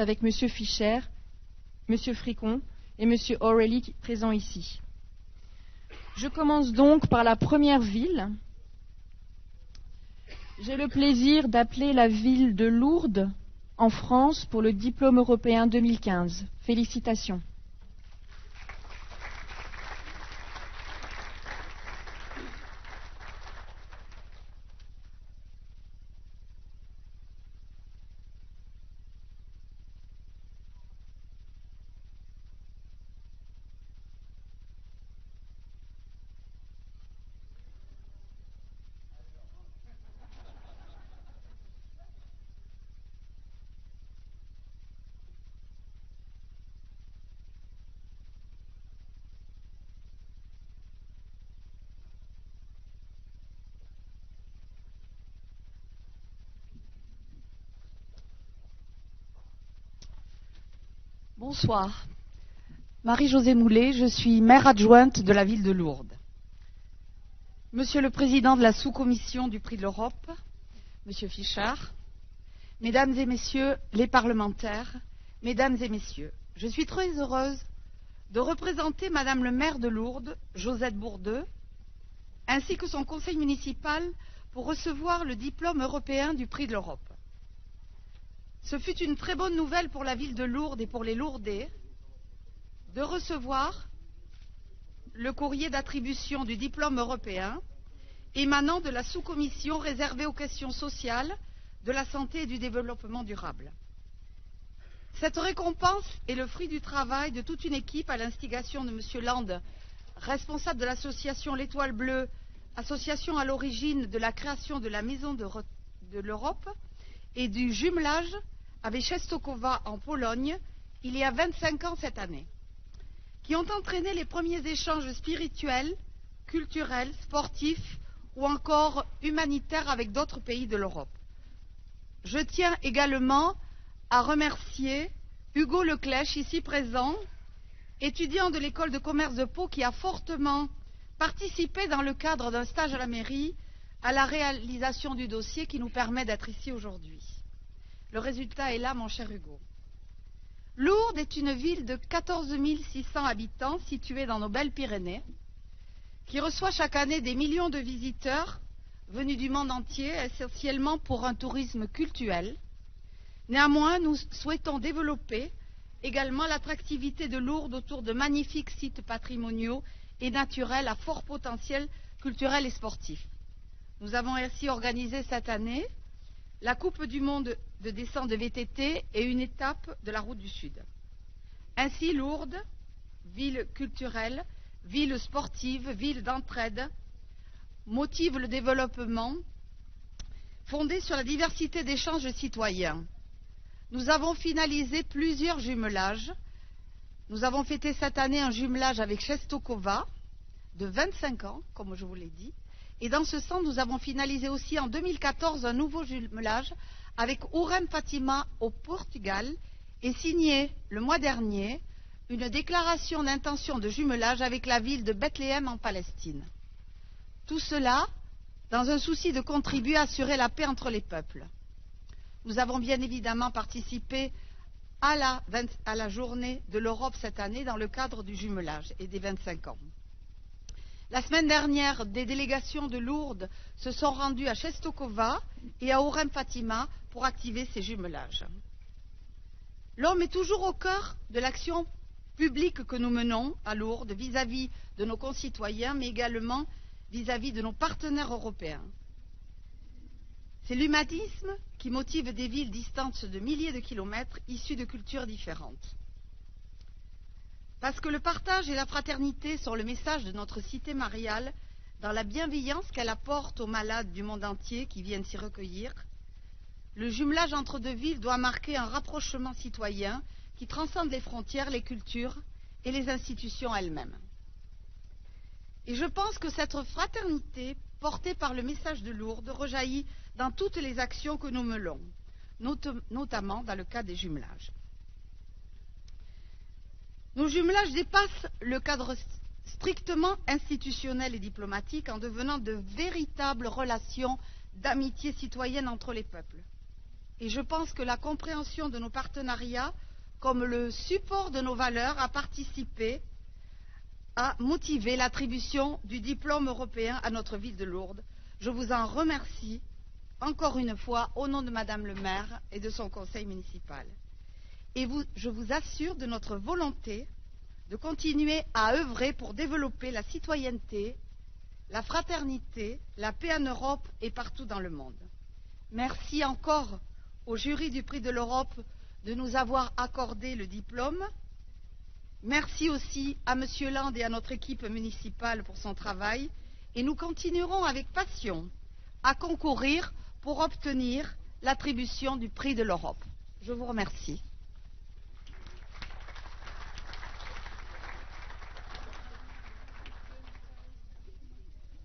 avec M. Fischer, M. Fricon et M. O'Reilly présents ici. Je commence donc par la première ville. J'ai le plaisir d'appeler la ville de Lourdes, en France, pour le diplôme européen 2015. Félicitations. Bonsoir. Marie-Josée Moulet, je suis maire adjointe de la ville de Lourdes. Monsieur le président de la sous-commission du Prix de l'Europe, Monsieur Fischer, mesdames et messieurs les parlementaires, mesdames et messieurs, je suis très heureuse de représenter madame le maire de Lourdes, Josette Bourdeux, ainsi que son conseil municipal pour recevoir le diplôme européen du Prix de l'Europe. Ce fut une très bonne nouvelle pour la ville de Lourdes et pour les Lourdais de recevoir le courrier d'attribution du diplôme européen émanant de la sous-commission réservée aux questions sociales, de la santé et du développement durable. Cette récompense est le fruit du travail de toute une équipe à l'instigation de M. Land, responsable de l'association L'Étoile Bleue, association à l'origine de la création de la Maison de l'Europe et du jumelage avec Częstochowa en Pologne, il y a 25 ans cette année, qui ont entraîné les premiers échanges spirituels, culturels, sportifs ou encore humanitaires avec d'autres pays de l'Europe. Je tiens également à remercier Hugo Leclèche, ici présent, étudiant de l'école de commerce de Pau, qui a fortement participé dans le cadre d'un stage à la mairie à la réalisation du dossier qui nous permet d'être ici aujourd'hui. Le résultat est là, mon cher Hugo. Lourdes est une ville de 14 600 habitants située dans nos belles Pyrénées, qui reçoit chaque année des millions de visiteurs venus du monde entier, essentiellement pour un tourisme cultuel. Néanmoins, nous souhaitons développer également l'attractivité de Lourdes autour de magnifiques sites patrimoniaux et naturels à fort potentiel culturel et sportif. Nous avons ainsi organisé cette année la Coupe du Monde de descente de VTT et une étape de la Route du Sud. Ainsi, Lourdes, ville culturelle, ville sportive, ville d'entraide, motive le développement fondé sur la diversité d'échanges citoyens. Nous avons finalisé plusieurs jumelages. Nous avons fêté cette année un jumelage avec Częstochowa de 25 ans, comme je vous l'ai dit. Et dans ce sens, nous avons finalisé aussi en 2014 un nouveau jumelage avec Ourem Fatima au Portugal et signé le mois dernier une déclaration d'intention de jumelage avec la ville de Bethléem en Palestine. Tout cela dans un souci de contribuer à assurer la paix entre les peuples. Nous avons bien évidemment participé à la journée de l'Europe cette année dans le cadre du jumelage et des 25 ans. La semaine dernière, des délégations de Lourdes se sont rendues à Częstochowa et à Ourem Fatima pour activer ces jumelages. L'homme est toujours au cœur de l'action publique que nous menons à Lourdes vis-à-vis de nos concitoyens, mais également vis-à-vis de nos partenaires européens. C'est l'humanisme qui motive des villes distantes de milliers de kilomètres, issues de cultures différentes. Parce que le partage et la fraternité sont le message de notre cité mariale, dans la bienveillance qu'elle apporte aux malades du monde entier qui viennent s'y recueillir, le jumelage entre deux villes doit marquer un rapprochement citoyen qui transcende les frontières, les cultures et les institutions elles-mêmes. Et je pense que cette fraternité, portée par le message de Lourdes, rejaillit dans toutes les actions que nous menons, notamment dans le cas des jumelages. Nos jumelages dépassent le cadre strictement institutionnel et diplomatique en devenant de véritables relations d'amitié citoyenne entre les peuples. Et je pense que la compréhension de nos partenariats comme le support de nos valeurs a participé à motiver l'attribution du diplôme européen à notre ville de Lourdes. Je vous en remercie encore une fois au nom de Madame le maire et de son conseil municipal. Et je vous assure de notre volonté de continuer à œuvrer pour développer la citoyenneté, la fraternité, la paix en Europe et partout dans le monde. Merci encore au jury du Prix de l'Europe de nous avoir accordé le diplôme. Merci aussi à M. Land et à notre équipe municipale pour son travail. Et nous continuerons avec passion à concourir pour obtenir l'attribution du Prix de l'Europe. Je vous remercie.